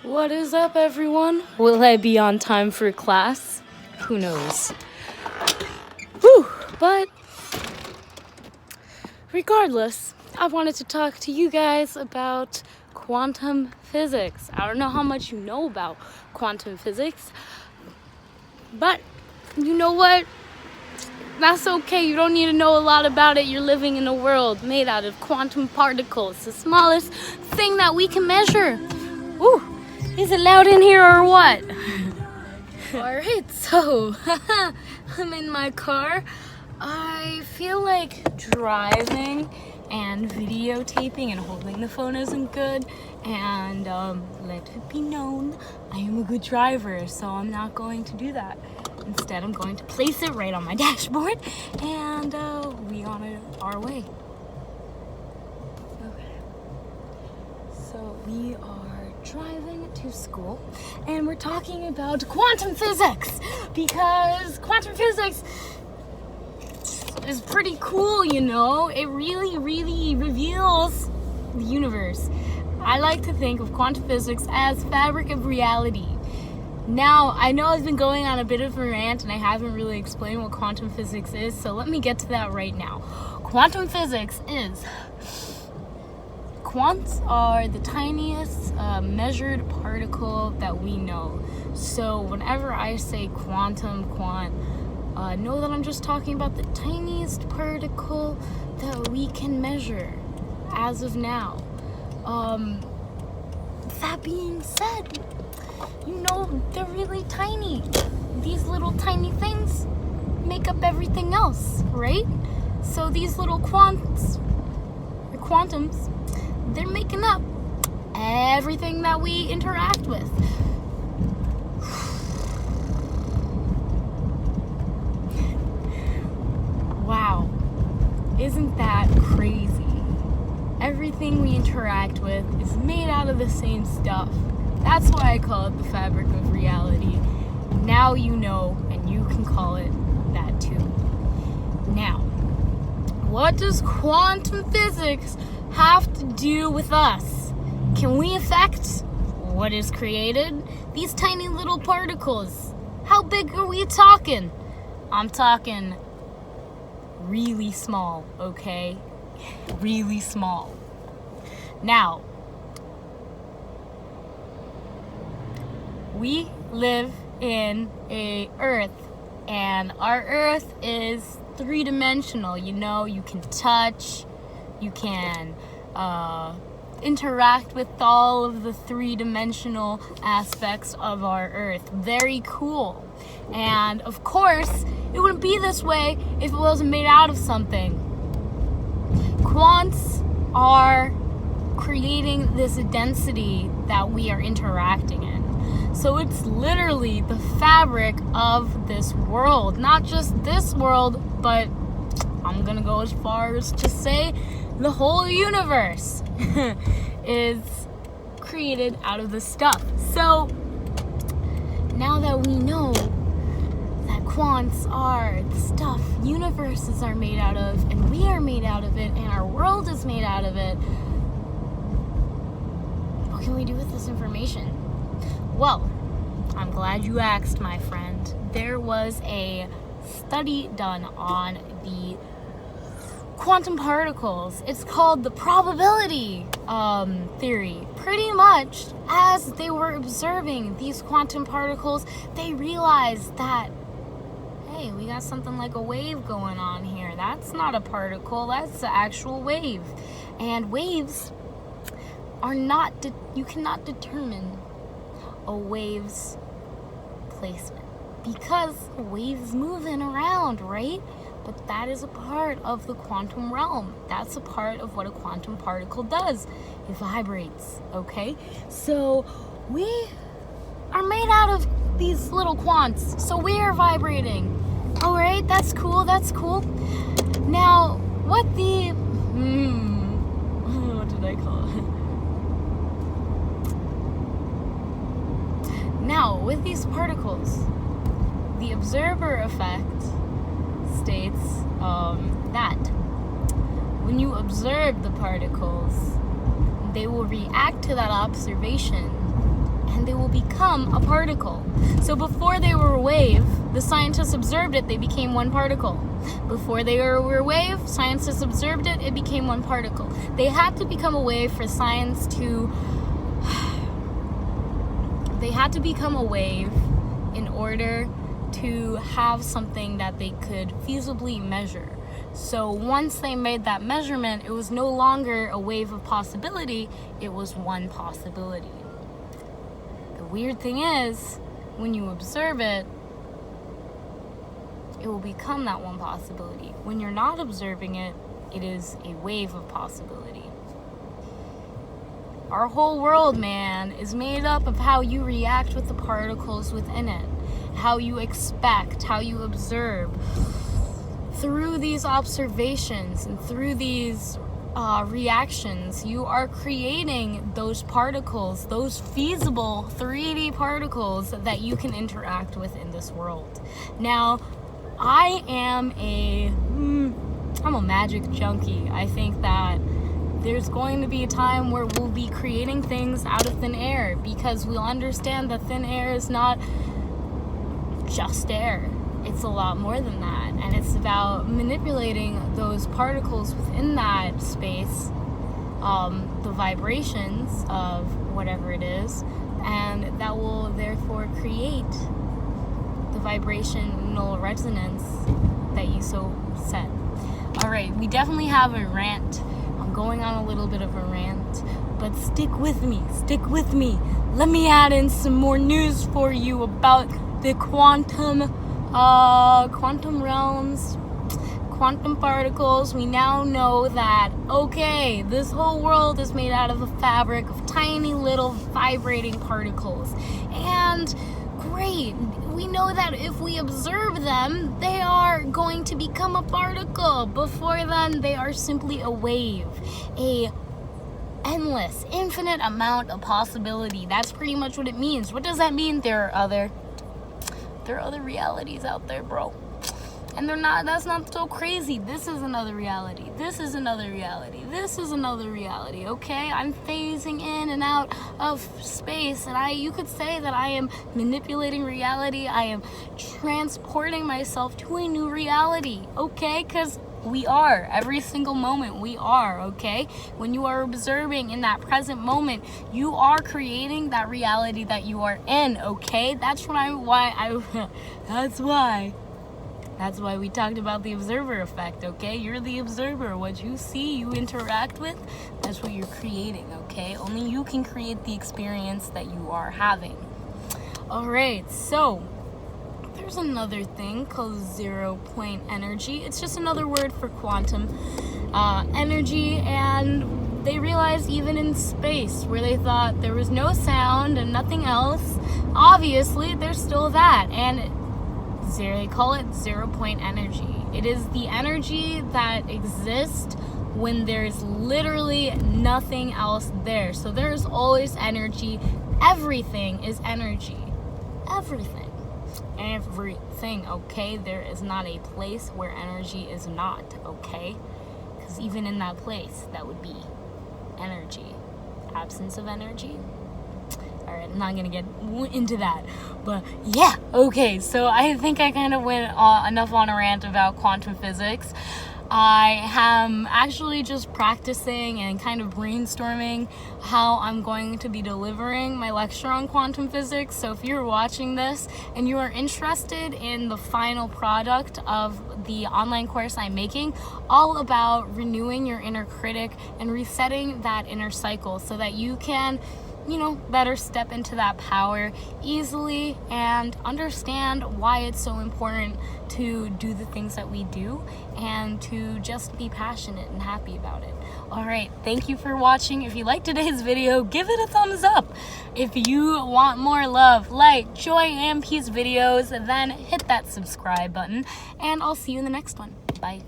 What is up, everyone? Will I be on time for class? Who knows? Whew! But regardless, I wanted to talk to you guys about quantum physics. I don't know how much you know about quantum physics, but you know what? That's okay. You don't need to know a lot about it. You're living in a world made out of quantum particles, the smallest thing that we can measure. Woo! Is it loud in here or what? Alright, so I'm in my car. I feel like driving and videotaping and holding the phone isn't good. And let it be known, I am a good driver, so I'm not going to do that. Instead, I'm going to place it right on my dashboard and we on our way. Okay. So we are driving to school and we're talking about quantum physics because quantum physics is pretty cool, you know. It really reveals the universe. I like to think of quantum physics as fabric of reality. Now, I know I've been going on a bit of a rant and I haven't really explained what quantum physics is, so let me get to that right now. Quantum physics is quants are the tiniest measured particle that we know. So whenever I say quant, know that I'm just talking about the tiniest particle that we can measure as of now. That being said, you know, they're really tiny. These little tiny things make up everything else, right? So these little quantums, they're making up everything that we interact with. Wow, isn't that crazy? Everything we interact with is made out of the same stuff. That's why I call it the fabric of reality. Now you know, and you can call it that too. Now, what does quantum physics have to do with us? Can we affect what is created? These tiny little particles. How big are we talking? I'm talking really small, okay? Really small. Now, we live in a Earth, and our Earth is three-dimensional. You know, you can touch, you can interact with all of the three-dimensional aspects of our Earth. Very cool. And of course, it wouldn't be this way if it wasn't made out of something. Quants are creating this density that we are interacting in. So it's literally the fabric of this world. Not just this world, but I'm gonna go as far as to say the whole universe is created out of this stuff. So now that we know that quants are the stuff universes are made out of, and we are made out of it, and our world is made out of it, what can we do with this information? Well, I'm glad you asked, my friend. There was a study done on the quantum particles. It's called the probability theory. Pretty much, as they were observing these quantum particles, they realized that, hey, we got something like a wave going on here. That's not a particle, that's the actual wave. And waves are not, you cannot determine a wave's placement because waves moving around, right? But that is a part of the quantum realm. That's a part of what a quantum particle does. It vibrates, okay? So we are made out of these little quants, so we are vibrating. All right, that's cool, that's cool. Now, what the, what did I call it? Now, with these particles, the observer effect states that when you observe the particles, they will react to that observation and become a particle. So before they were a wave, the scientists observed it, they became one particle. Before they were a wave, scientists observed it, it became one particle. They had to become a wave for science to... They had to become a wave in order to have something that they could feasibly measure. So once they made that measurement, it was no longer a wave of possibility, it was one possibility. The weird thing is, when you observe it, it will become that one possibility. When you're not observing it, it is a wave of possibility. Our whole world, man, is made up of how you react with the particles within it, how you expect, how you observe. Through these observations and through these reactions, you are creating those particles, those feasible 3D particles that you can interact with in this world. Now, I'm a magic junkie. I think that there's going to be a time where we'll be creating things out of thin air, because we'll understand that thin air is not just air. It's a lot more than that, and it's about manipulating those particles within that space, the vibrations of whatever it is, and that will therefore create the vibrational resonance that you so set. All right, we definitely have a rant. I'm going on a little bit of a rant, but stick with me. Let me add in some more news for you about the quantum realms, quantum particles. We now know that, okay, this whole world is made out of a fabric of tiny little vibrating particles. And great, we know that if we observe them, they are going to become a particle. Before then, they are simply a wave, a endless, infinite amount of possibility. That's pretty much what it means. What does that mean? There are other realities out there, bro. And that's not so crazy. This is another reality. This is another reality. This is another reality, okay? I'm phasing in and out of space, and you could say that I am manipulating reality. I am transporting myself to a new reality, okay? Because we are. Every single moment we are, okay? When you are observing in that present moment, you are creating that reality that you are in, okay? That's why we talked about the observer effect, okay? You're the observer. What you see, you interact with, that's what you're creating, okay? Only you can create the experience that you are having. All right, so there's another thing called 0-point energy. It's just another word for quantum energy, and they realized even in space, where they thought there was no sound and nothing else, obviously there's still that, and they call it 0-point energy. It is the energy that exists when there's literally nothing else there. So there's always energy. Everything is energy. Everything, okay? There is not a place where energy is not, okay? Because even in that place, that would be energy. Absence of energy. Alright, I'm not gonna get into that, but yeah, okay, so I think I kind of went enough on a rant about quantum physics. I am actually just practicing and kind of brainstorming how I'm going to be delivering my lecture on quantum physics. So if you're watching this and you are interested in the final product of the online course I'm making, all about renewing your inner critic and resetting that inner cycle so that you can better step into that power easily and understand why it's so important to do the things that we do and to just be passionate and happy about it. All right, thank you for watching. If you liked today's video, give it a thumbs up. If you want more love, like Joy and Peace videos, then hit that subscribe button, and I'll see you in the next one. Bye.